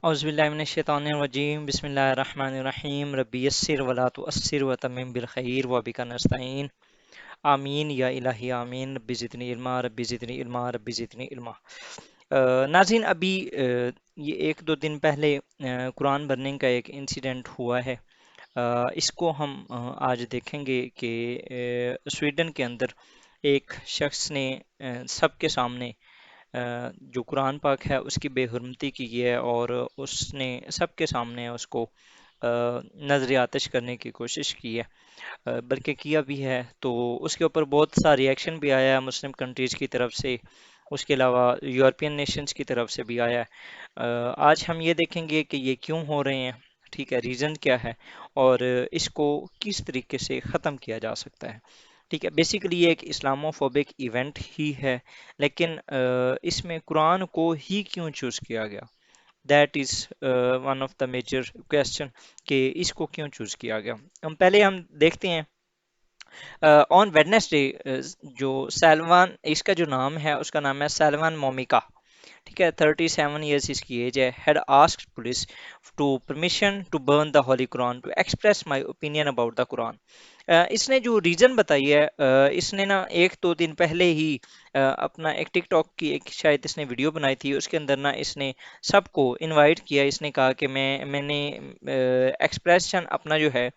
اعوذ باللہ من الشیطان الرجیم بسم اللہ الرحمن الرحیم ربی یسر ولا تؤثر وتمم بالخیر وبک نستعین آمین یا الہی آمین ربی زدنی علما ربی زدنی علما ربی زدنی علما۔ ناظرین ابھی یہ ایک دو دن پہلے قرآن برننگ کا ایک انسیڈنٹ ہوا ہے۔ اس کو ہم آج دیکھیں گے کہ سویڈن کے اندر ایک شخص نے سب کے سامنے جو قرآن پاک ہے اس کی بے حرمتی کی ہے، اور اس نے سب کے سامنے اس کو نظر آتش کرنے کی کوشش کی ہے، بلکہ کیا بھی ہے۔ تو اس کے اوپر بہت سا ری ایکشن بھی آیا ہے مسلم کنٹریز کی طرف سے، اس کے علاوہ یورپین نیشنز کی طرف سے بھی آیا ہے۔ آج ہم یہ دیکھیں گے کہ یہ کیوں ہو رہے ہیں، ٹھیک ہے، ریزن کیا ہے، اور اس کو کس طریقے سے ختم کیا جا سکتا ہے۔ ٹھیک ہے، بیسیکلی یہ ایک اسلامو فوبک ایونٹ ہی ہے، لیکن اس میں قرآن کو ہی کیوں چوز کیا گیا؟ That is one of the major question کہ اس کو کیوں چوز کیا گیا۔ ہم دیکھتے ہیں آن ویڈنسڈے جو سیلوان، اس کا جو نام ہے اس کا نام ہے سیلوان مومیکا، ٹھیک ہے، 37 ایئرس اس کی ایج ہے، had asked police to permission to burn the holy Quran to express my opinion about the Quran. اس نے جو ریزن بتائی ہے، اس نے نا ایک دو دن پہلے ہی اپنا ایک ٹک ٹاک کی ایک شاید اس نے ویڈیو بنائی تھی، اس کے اندر نا اس نے سب کو انوائٹ کیا، اس نے کہا کہ میں نے ایکسپریشن اپنا جو ہے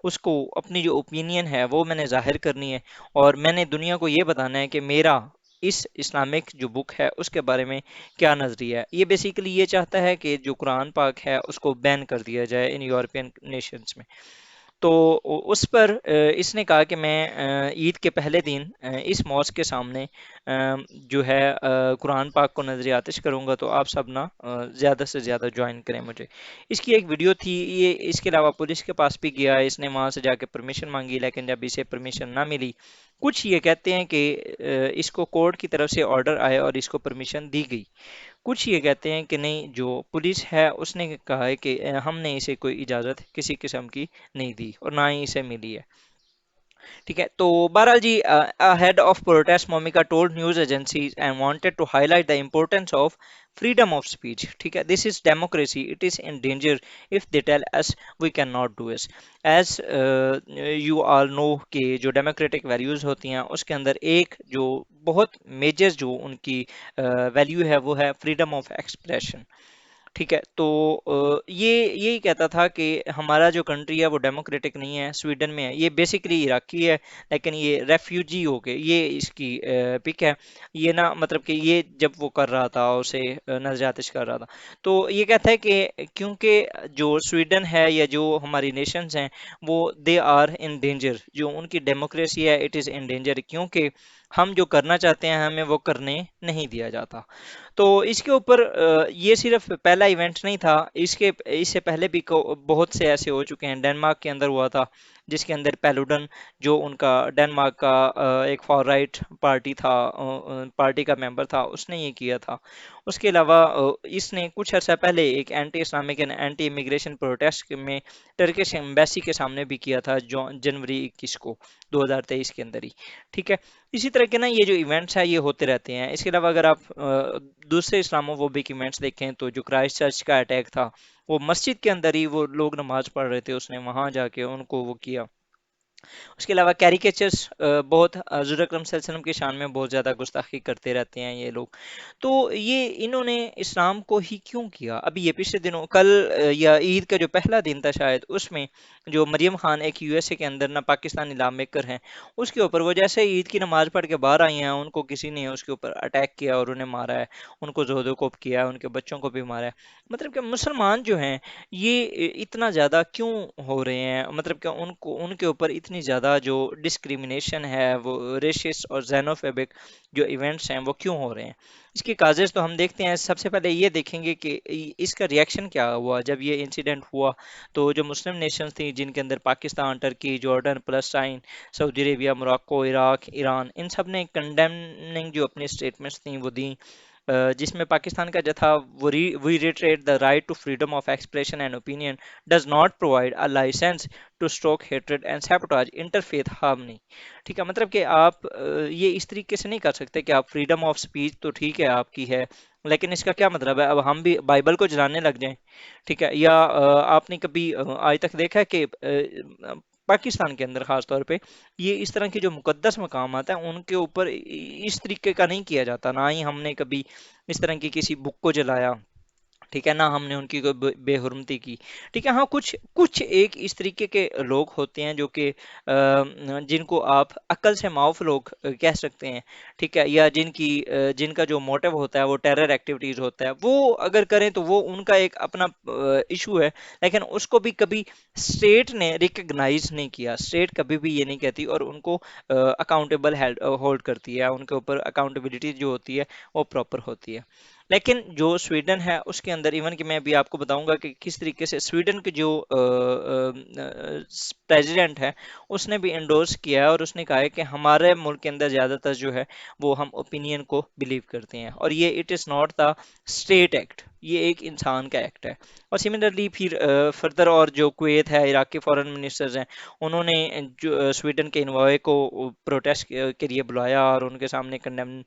اس کو، اپنی جو اوپینین ہے وہ میں نے ظاہر کرنی ہے، اور میں نے دنیا کو یہ بتانا ہے کہ میرا اس اسلامک جو بک ہے اس کے بارے میں کیا نظریہ ہے۔ یہ بیسیکلی یہ چاہتا ہے کہ جو قرآن پاک ہے اس کو بین کر دیا جائے ان یورپین نیشنز میں۔ تو اس پر اس نے کہا کہ میں عید کے پہلے دن اس موسک کے سامنے جو ہے قرآن پاک کو نظر آتش کروں گا، تو آپ سب نا زیادہ سے زیادہ جوائن کریں مجھے۔ اس کی ایک ویڈیو تھی یہ، اس کے علاوہ پولیس کے پاس بھی گیا، اس نے وہاں سے جا کے پرمیشن مانگی، لیکن جب اسے پرمیشن نہ ملی، کچھ یہ کہتے ہیں کہ اس کو کورٹ کی طرف سے آرڈر آئے اور اس کو پرمیشن دی گئی، کچھ یہ کہتے ہیں کہ نہیں، جو پولیس ہے اس نے کہا ہے کہ ہم نے اسے کوئی اجازت کسی قسم کی نہیں دی اور نہ ہی اسے ملی ہے۔ ٹھیک ہے، تو بہرحال جی، head of protest Momika told news agencies and wanted to highlight the importance of freedom of speech. ٹھیک ہے، this is democracy, it is in danger if they tell us we can not do اس as you all know کہ جو democratic values ہوتی ہیں اس کے اندر ایک جو بہت میجر جو ان کی ویلیو ہے وہ ہے فریڈم آف ایکسپریشن۔ ٹھیک ہے، تو یہ یہی کہتا تھا کہ ہمارا جو کنٹری ہے وہ ڈیموکریٹک نہیں ہے، سویڈن میں ہے، یہ بیسیکلی عراقی ہے، لیکن یہ ریفیوجی ہو کے یہ اس کی پک ہے۔ یہ نا مطلب کہ یہ جب وہ کر رہا تھا اسے نظر آتش کر رہا تھا، تو یہ کہتا ہے کہ کیونکہ جو سویڈن ہے یا جو ہماری نیشنز ہیں وہ دے آر ان ڈینجر، جو ان کی ڈیموکریسی ہے اٹ از ان ڈینجر، کیونکہ ہم جو کرنا چاہتے ہیں ہمیں وہ کرنے نہیں دیا جاتا۔ تو اس کے اوپر یہ صرف پہلا ایونٹ نہیں تھا، اس سے پہلے بھی بہت سے ایسے ہو چکے ہیں۔ ڈنمارک کے اندر ہوا تھا، جس کے اندر پیلوڈن جو ان کا ڈنمارک کا ایک فار رائٹ پارٹی تھا، پارٹی کا ممبر تھا، اس نے یہ کیا تھا۔ اس کے علاوہ اس نے کچھ عرصہ پہلے ایک anti Islamic and anti immigration protest میں ٹرکش ایمبیسی کے سامنے بھی کیا تھا، جو جنوری 21 کو 2023 کے اندر ہی۔ ٹھیک ہے، اسی طرح کے نا یہ جو ایونٹس ہیں یہ ہوتے رہتے ہیں۔ اس کے علاوہ اگر آپ دوسرے اسلامو فوبک ایونٹس دیکھیں تو جو کرائسٹ چرچ کا اٹیک تھا، وہ مسجد کے اندر ہی وہ لوگ نماز پڑھ رہے تھے، اس نے وہاں جا کے ان کو وہ کیا۔ اس کے علاوہ کیریکیچرز بہت حضور اکرم صلی اللہ علیہ وسلم کی شان میں بہت زیادہ گستاخی کرتے رہتے ہیں یہ لوگ۔ تو یہ انہوں نے اسلام کو ہی کیوں کیا؟ ابھی یہ پچھلے دنوں کل یا عید کا جو پہلا دن تھا شاید، اس میں جو مریم خان ایک یو ایس اے کے اندر نا پاکستانی لا میکر ہیں، اس کے اوپر وہ جیسے عید کی نماز پڑھ کے باہر آئی ہیں، ان کو کسی نے اس کے اوپر اٹیک کیا اور انہیں مارا ہے، ان کو زہد و کوب کیا ہے، ان کے بچوں کو بھی مارا ہے۔ مطلب کہ مسلمان جو ہیں یہ اتنا زیادہ کیوں ہو رہے ہیں؟ مطلب کہ ان کے اوپر اتنی زیادہ جو ڈسکریمنیشن ہے، وہ ریشس اور زینوفیبک جو ایونٹس ہیں وہ کیوں ہو رہے ہیں؟ اس کی کازز تو ہم دیکھتے ہیں۔ سب سے پہلے یہ دیکھیں گے کہ اس کا ریئیکشن کیا ہوا جب یہ انسیڈنٹ ہوا۔ تو جو مسلم نیشنز تھیں، جن کے اندر پاکستان، ٹرکی، جارڈن، فلسطین، سعودی عربیہ، موراکو، عراق، ایران، ان سب نے کنڈیمنگ جو اپنی اسٹیٹمنٹس تھیں وہ دیں، جس میں پاکستان کا جو تھا وہ we reiterate the right to freedom of expression and opinion does not provide a licence to stoke hatred and sabotage interfaith harmony. ٹھیک ہے، مطلب کہ آپ یہ اس طریقے سے نہیں کر سکتے کہ آپ فریڈم آف سپیچ تو ٹھیک ہے آپ کی ہے، لیکن اس کا کیا مطلب ہے اب ہم بھی بائبل کو جلانے لگ جائیں؟ ٹھیک ہے، یا آپ نے کبھی آج تک دیکھا ہے کہ پاکستان کے اندر خاص طور پہ یہ اس طرح کے جو مقدس مقامات ہیں ان کے اوپر اس طریقے کا نہیں کیا جاتا، نہ ہی ہم نے کبھی اس طرح کی کسی بک کو جلایا، ٹھیک ہے، نہ ہم نے ان کی کوئی بے حرمتی کی، ٹھیک ہے۔ ہاں کچھ کچھ ایک اس طریقے کے لوگ ہوتے ہیں جو کہ جن کو آپ عقل سے معاف لوگ کہہ سکتے ہیں، ٹھیک ہے، یا جن کا جو موٹو ہوتا ہے وہ ٹیرر ایکٹیویٹیز ہوتا ہے، وہ اگر کریں تو وہ ان کا ایک اپنا ایشو ہے، لیکن اس کو بھی کبھی اسٹیٹ نے ریکگنائز نہیں کیا، اسٹیٹ کبھی بھی یہ نہیں کہتی اور ان کو اکاؤنٹیبل ہولڈ کرتی ہے، ان کے اوپر اکاؤنٹیبلٹی جو ہوتی ہے وہ پراپر ہوتی ہے۔ لیکن جو سویڈن ہے اس کے اندر ایون کہ میں بھی آپ کو بتاؤں گا کہ کس طریقے سے سویڈن کے جو پریزیڈنٹ ہے اس نے بھی انڈورس کیا ہے اور اس نے کہا ہے کہ ہمارے ملک کے اندر زیادہ تر جو ہے وہ ہم اوپینین کو بلیو کرتے ہیں، اور یہ it is not the state act, یہ ایک انسان کا ایکٹ ہے۔ اور سملرلی پھر فردر اور جو کویت ہے، عراق کے فارن منسٹرز ہیں، انہوں نے جو سویڈن کے انوائے کو پروٹیسٹ کے لیے بلایا اور ان کے سامنے کنڈیم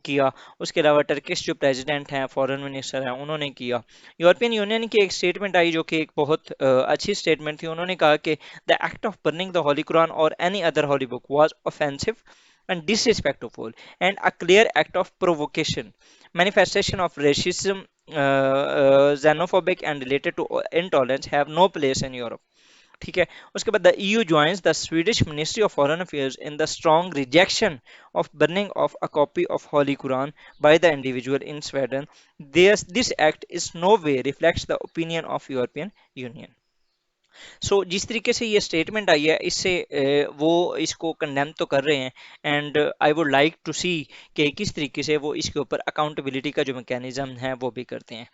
کیا۔ اس کے علاوہ ٹرکش جو پریزیڈنٹ ہیں، فارن منسٹر ہیں، انہوں نے کیا۔ یورپین یونین کی ایک اسٹیٹمنٹ آئی جو کہ ایک بہت اچھی اسٹیٹمنٹ تھی، انہوں نے کہا کہ the act of burning the Holy Quran or any other holy book was offensive and disrespectful and a clear act of provocation, manifestation of racism, xenophobic and related to intolerance have no place in Europe. ٹھیک ہے، اس کے بعد the EU joins the Swedish Ministry of Foreign Affairs in the strong rejection of burning of a copy of Holy Quran by the individual in Sweden. This act is no way reflects the opinion of European Union. جس طریقے سے یہ statement آئی ہے اس سے وہ اس کو condemn تو کر رہے ہیں، and I would like to see کہ کس طریقے سے وہ اس کے اوپر اکاؤنٹیبلٹی کا جو میکینزم ہے وہ بھی کرتے ہیں۔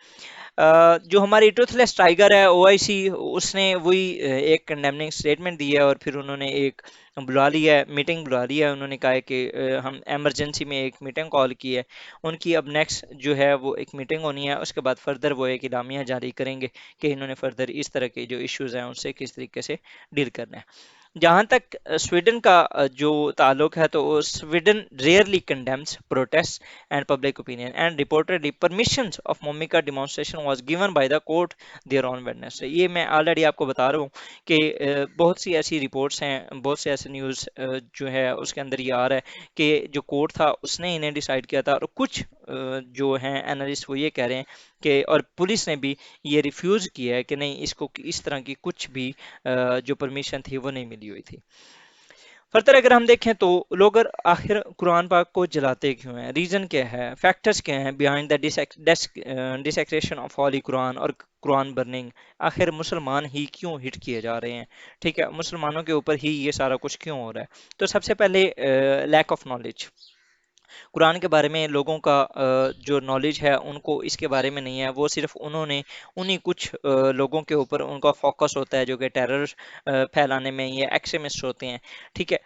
جو ہماری ٹروتھ لیس ٹائیگر ہے او آئی سی، اس نے وہی ایک کنڈیمنگ اسٹیٹمنٹ دی ہے اور پھر انہوں نے ایک بلا لی ہے، میٹنگ بلا لی ہے، انہوں نے کہا ہے کہ ہم ایمرجنسی میں ایک میٹنگ کال کی ہے، ان کی اب نیکسٹ جو ہے وہ ایک میٹنگ ہونی ہے، اس کے بعد فردر وہ ایک اعلامیہ جاری کریں گے کہ انہوں نے فردر اس طرح کے جو ایشوز ہیں ان سے کس طریقے سے ڈیل کرنا ہے۔ جہاں تک سویڈن کا جو تعلق ہے تو Sweden rarely condemns protest and public opinion and reportedly permissions of Momika demonstration was given by the court there on Wednesday. یہ میں آلریڈی آپ کو بتا رہا ہوں کہ بہت سی ایسی رپورٹس ہیں، بہت سے ایسے نیوز جو ہے اس کے اندر یہ آ رہا ہے کہ جو کورٹ تھا اس نے انہیں ڈیسائیڈ کیا تھا، اور کچھ جو ہیں اینالسٹ وہ یہ کہہ رہے ہیں کہ اور پولیس نے بھی یہ ریفیوز کیا ہے کہ نہیں، اس کو اس طرح کی کچھ بھی جو پرمیشن تھی وہ نہیں ملی ہوئی تھی۔ فردر اگر ہم دیکھیں تو لوگ آخر قرآن پاک کو جلاتے کیوں ہیں، ریزن کیا ہے، فیکٹرز کیا ہیں بیہائنڈ دا ڈسیکریشن آف ہولی قرآن اور قرآن برننگ، آخر مسلمان ہی کیوں ہٹ کیے جا رہے ہیں، ٹھیک ہے، مسلمانوں کے اوپر ہی یہ سارا کچھ کیوں ہو رہا ہے؟ تو سب سے پہلے لیک آف نالج، قرآن کے بارے میں لوگوں کا جو نالج ہے ان کو اس کے بارے میں نہیں ہے، وہ صرف انہوں نے انہی کچھ لوگوں کے اوپر ان کا فوکس ہوتا ہے جو کہ ٹیرر پھیلانے میں یہ ایکسٹریمسٹ ہوتے ہیں، ٹھیک ہے،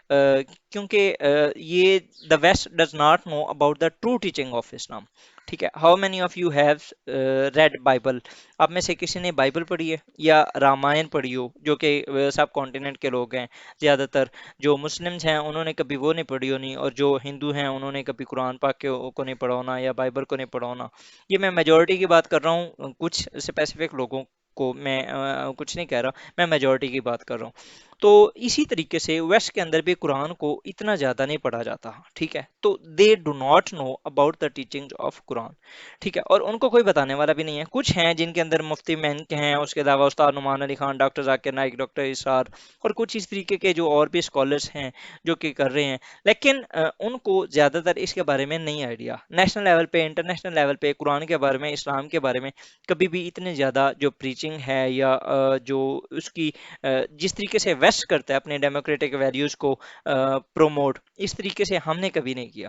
کیونکہ یہ the West does not know about the true teaching of Islam, ٹھیک ہے۔ How many of you have read Bible? آپ میں سے کسی نے بائبل پڑھی ہے یا رامائن پڑھی ہو، جو کہ سب کانٹیننٹ کے لوگ ہیں زیادہ تر، جو مسلمز ہیں انہوں نے کبھی وہ نہیں پڑھی ہونی، اور جو ہندو ہیں انہوں نے کبھی قرآن پاک کو نہیں پڑھا ہونا یا بائبل کو نہیں پڑھا ہونا۔ یہ میں میجورٹی کی بات کر رہا ہوں، کچھ اسپیسیفک لوگوں کو میں کچھ نہیں کہہ رہا، میں میجورٹی کی بات کر رہا ہوں۔ تو اسی طریقے سے ویسٹ کے اندر بھی قرآن کو اتنا زیادہ نہیں پڑھا جاتا، ٹھیک ہے، تو they do not know about the teaching of Quran, ٹھیک ہے، اور ان کو کوئی بتانے والا بھی نہیں ہے۔ کچھ ہیں جن کے اندر مفتی مہنگ ہیں، اس کے علاوہ استاد نعمان علی خان، ڈاکٹر ذاکر نائک، ڈاکٹر اسرار، اور کچھ اس طریقے کے جو اور بھی اسکالرس ہیں جو کہ کر رہے ہیں، لیکن ان کو زیادہ تر اس کے بارے میں نہیں آئیڈیا۔ نیشنل لیول پہ، انٹرنیشنل لیول پہ قرآن کے بارے میں، اسلام کے بارے میں کبھی بھی اتنے زیادہ جو پریچنگ ہے یا جو اس کی جس طریقے سے ویسٹ کرتا ہے اپنے ڈیموکریٹک ویلیوز کو پروموٹ، اس طریقے سے ہم نے کبھی نہیں کیا۔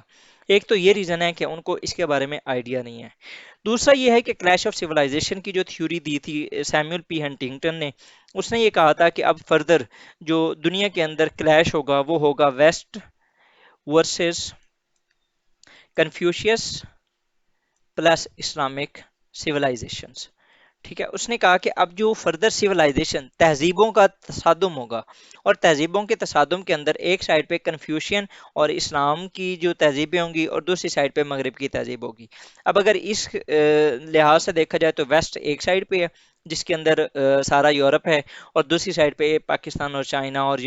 ایک تو یہ ریزن ہے کہ ان کو اس کے بارے میں آئیڈیا نہیں ہے۔ دوسرا یہ ہے کہ کلیش آف سیولائزیشن کی جو تھیوری دی تھی سیمول پی ہنٹنگٹن نے، اس نے یہ کہا تھا کہ اب فردر جو دنیا کے اندر کلیش ہوگا وہ ہوگا ویسٹ ورسز کنفیوشیس پلس اسلامک سیولائزیشنز، ٹھیک ہے، اس نے کہا کہ اب جو فردر سیولائزیشن تہذیبوں کا تصادم ہوگا، اور تہذیبوں کے تصادم کے اندر ایک سائڈ پہ کنفیوشین اور اسلام کی جو تہذیبیں ہوں گی، اور دوسری سائڈ پہ مغرب کی تہذیب ہوگی۔ اب اگر اس لحاظ سے دیکھا جائے تو ویسٹ ایک سائڈ پہ ہے جس کے اندر سارا یورپ ہے، اور دوسری سائڈ پہ پاکستان اور چائنا اور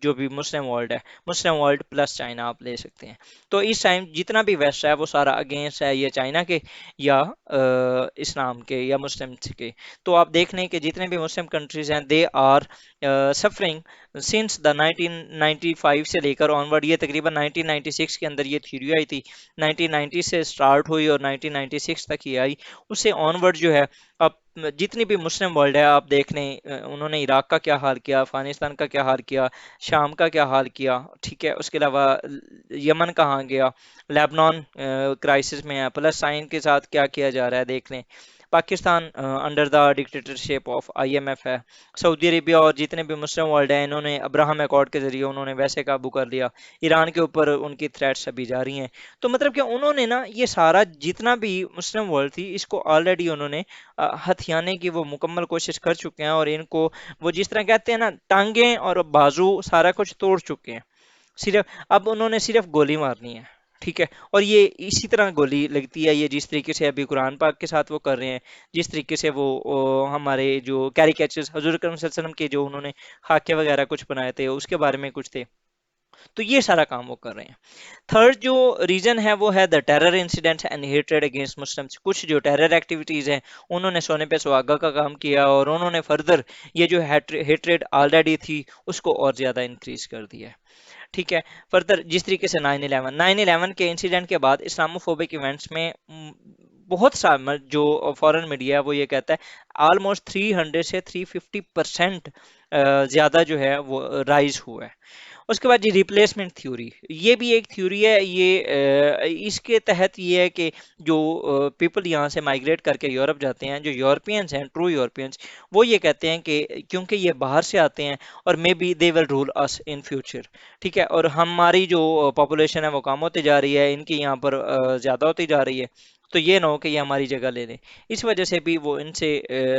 جو بھی مسلم ورلڈ ہے، مسلم ورلڈ پلس چائنا آپ لے سکتے ہیں۔ تو اس ٹائم جتنا بھی ویسٹ ہے وہ سارا اگینسٹ ہے یا چائنا کے، یا اسلام کے، یا مسلم کے۔ تو آپ دیکھ لیں کہ جتنے بھی مسلم کنٹریز ہیں they are suffering since the 1995 سے لے کر آن ورڈ، یہ تقریباً 1996 کے اندر یہ تھیوری آئی تھی، 1990 سے سٹارٹ ہوئی اور 1996 تک یہ آئی۔ اس سے آن ورڈ جو ہے، اب جتنی بھی مسلم ورلڈ ہے آپ دیکھ لیں، انہوں نے عراق کا کیا حال کیا، افغانستان کا کیا حال کیا، شام کا کیا حال کیا، ٹھیک ہے، اس کے علاوہ یمن کہاں گیا، لیبنان کرائسس میں ہے، فلسطین کے ساتھ کیا کیا جا رہا ہے دیکھ لیں، Pakistan under the dictatorship of I M F ہے، سعودی عربیہ اور جتنے بھی مسلم ورلڈ ہیں انہوں نے ابراہم ایکارڈ کے ذریعے انہوں نے ویسے قابو کر لیا، ایران کے اوپر ان کی تھریٹس ابھی جاری ہیں۔ تو مطلب کہ انہوں نے نا یہ سارا جتنا بھی مسلم ورلڈ تھی اس کو آلریڈی انہوں نے ہتھیانے کی وہ مکمل کوشش کر چکے ہیں، اور ان کو وہ جس طرح کہتے ہیں نا ٹانگیں اور بازو سارا کچھ توڑ چکے ہیں، صرف اب انہوں نے صرف گولی مارنی ہے، ٹھیک ہے۔ اور یہ اسی طرح گولی لگتی ہے، یہ جس طریقے سے ابھی قرآن پاک کے ساتھ وہ کر رہے ہیں، جس طریقے سے وہ ہمارے جو کیریکیچرز حضور اکرم صلی اللہ علیہ وسلم کے جو انہوں نے خاکے وغیرہ کچھ بنائے تھے اس کے بارے میں کچھ تھے، تو یہ سارا کام وہ کر رہے ہیں۔ تھرڈ جو ریزن ہے وہ ہے the terror incidents and hatred against Muslims, کچھ جو ٹیرر ایکٹیویٹیز ہیں انہوں نے سونے پہ سہاگا کا کام کیا، اور انہوں نے فردر یہ جو ہیٹریڈ آلریڈی تھی اس کو اور زیادہ انکریز کر دیا ہے، ٹھیک ہے۔ فردر جس طریقے سے 9/11 کے انسیڈنٹ کے بعد اسلاموفوبک ایونٹس میں بہت سا جو فورن میڈیا ہے وہ یہ کہتا ہے آلموسٹ 300 سے 350% زیادہ جو ہے وہ رائز ہوا ہے۔ اس کے بعد جی ریپلیسمنٹ تھیوری، یہ بھی ایک تھیوری ہے، یہ اس کے تحت یہ ہے کہ جو پیپل یہاں سے مائگریٹ کر کے یورپ جاتے ہیں، جو یورپینز ہیں ٹرو یورپینز، وہ یہ کہتے ہیں کہ کیونکہ یہ باہر سے آتے ہیں اور maybe they will rule اس ان فیوچر، ٹھیک ہے، اور ہماری جو پاپولیشن ہے وہ کم ہوتی جا رہی ہے، ان کی یہاں پر زیادہ ہوتی جا رہی ہے، تو یہ نہ ہو کہ یہ ہماری جگہ لے لیں۔ اس وجہ سے بھی وہ ان سے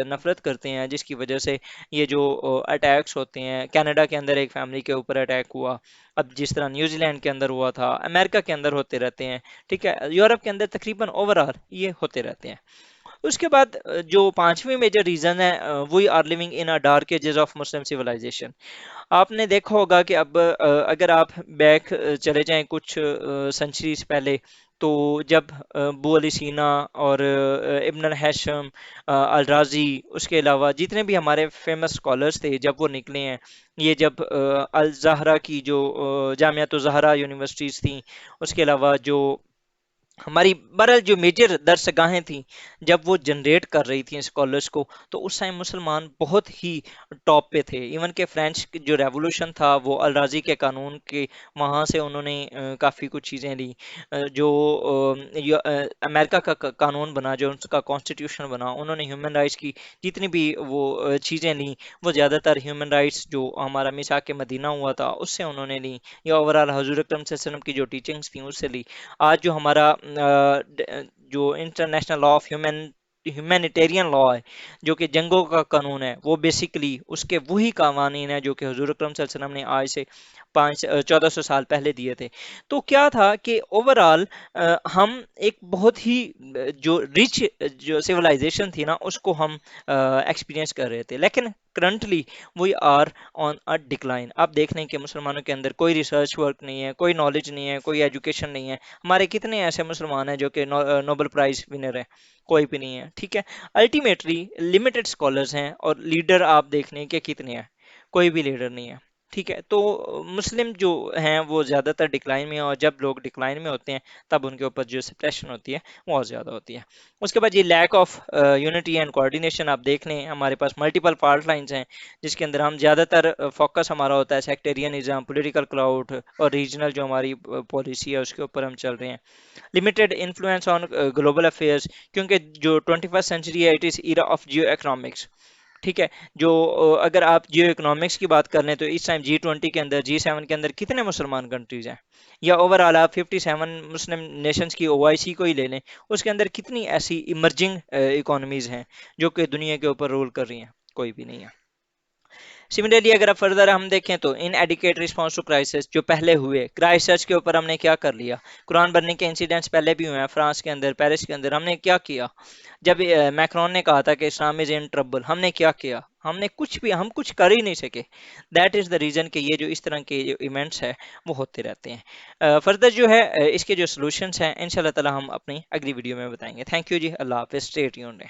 نفرت کرتے ہیں، جس کی وجہ سے یہ جو اٹیکس ہوتے ہیں، کینیڈا کے اندر ایک فیملی کے اوپر اٹیک ہوا، اب جس طرح نیوزی لینڈ کے اندر ہوا تھا، امریکہ کے اندر ہوتے رہتے ہیں، ٹھیک ہے، یورپ کے اندر تقریباً اوور آل یہ ہوتے رہتے ہیں۔ اس کے بعد جو پانچویں میجر ریزن ہے، we are living in dark ages of Muslim civilisation. آپ نے دیکھا ہوگا کہ اب اگر آپ بیک چلے جائیں کچھ سنچریز پہلے، تو جب ابو علی سینا اور ابن الہیثم الرازی، اس کے علاوہ جتنے بھی ہمارے فیمس اسکالرس تھے جب وہ نکلے ہیں، یہ جب الزہرا کی جو جامعۃ الزہرا یونیورسٹیز تھیں، اس کے علاوہ جو ہماری برل جو میجر درس گاہیں تھیں، جب وہ جنریٹ کر رہی تھیں اسکالرس کو، تو اس ٹائم مسلمان بہت ہی ٹاپ پہ تھے، ایون کہ فرینچ جو ریولوشن تھا وہ الرازی کے قانون کے وہاں سے انہوں نے کافی کچھ چیزیں لی، جو امریکہ کا قانون بنا، جو ان کا کانسٹیٹیوشن بنا، انہوں نے ہیومن رائٹس کی جتنی بھی وہ چیزیں لیں، وہ زیادہ تر ہیومن رائٹس جو ہمارا میثاق مدینہ ہوا تھا اس سے انہوں نے لی، یا اوورال حضور اکرم صلی اللہ علیہ وسلم کی جو ٹیچنگس تھیں اس سے لی۔ آج جو ہمارا جو international law of humanitarian law ہے، جو کہ جنگوں کا قانون ہے، وہ بیسیکلی اس کے وہی قوانین ہیں جو کہ حضور اکرم صلی اللہ علیہ وسلم نے آج سے 1400 سال پہلے دیے تھے۔ تو کیا تھا کہ اوورال ہم ایک بہت ہی جو رچ جو سیولائزیشن تھی نا اس کو ہم ایکسپیرینس کر رہے تھے، لیکن currently we are on a decline. آپ دیکھ لیں کہ مسلمانوں کے اندر کوئی ریسرچ ورک نہیں ہے، کوئی نالج نہیں ہے، کوئی ایجوکیشن نہیں ہے۔ ہمارے کتنے ایسے مسلمان ہیں جو کہ نوبل پرائز ونر ہیں؟ کوئی بھی نہیں ہے، ٹھیک ہے۔ الٹیمیٹلی لمیٹڈ اسکالرز ہیں، اور لیڈر آپ دیکھ لیں کہ کتنے ہیں، کوئی بھی لیڈر نہیں ہے، ٹھیک ہے۔ تو مسلم جو ہیں وہ زیادہ تر ڈکلائن میں ہیں، اور جب لوگ ڈکلائن میں ہوتے ہیں تب ان کے اوپر جو سپریشن ہوتی ہے وہ اور زیادہ ہوتی ہے۔ اس کے بعد یہ lack of unity and coordination, آپ دیکھ لیں ہمارے پاس ملٹیپل فالٹ لائنز ہیں، جس کے اندر ہم زیادہ تر فوکس ہمارا ہوتا ہے سیکٹیرینزم، پولیٹیکل کلاؤڈ، اور ریجنل جو ہماری پالیسی ہے اس کے اوپر ہم چل رہے ہیں۔ Limited influence on global affairs, کیونکہ جو 21st سینچری ہے it is era of geo economics, ٹھیک ہے، جو اگر آپ جیو اکنامکس کی بات کر لیں تو اس ٹائم G20 کے اندر G7 کے اندر کتنے مسلمان کنٹریز ہیں، یا اوور آل آپ 57 مسلم نیشنز کی OIC کو ہی لے لیں، اس کے اندر کتنی ایسی ایمرجنگ اکانومیز ہیں جو کہ دنیا کے اوپر رول کر رہی ہیں؟ کوئی بھی نہیں ہے۔ سملرلی اگر آپ فردر ہم دیکھیں تو ان ایڈیکیٹ رسپانس ٹو کرائسس جو پہلے ہوئے، کرائسٹ چرچ کے اوپر ہم نے کیا کر لیا، قرآن بننے کے انسیڈنٹس پہلے بھی ہوئے ہیں، فرانس کے اندر، پیرس کے اندر، ہم نے کیا کیا؟ جب میکرون نے کہا تھا کہ اسلام از ان ٹربل، ہم نے کیا کیا؟ ہم کچھ کر ہی نہیں سکے۔ دیٹ از دا ریزن کہ یہ جو اس طرح کے جو ایونٹس ہیں وہ ہوتے رہتے ہیں۔ فردر جو ہے اس کے جو سولوشنس ہیں انشاءاللہ تعالی ہم اپنی اگلی ویڈیو میں بتائیں گے۔ تھینک یو جی، اللہ حافظ، اسٹے ٹیونڈ۔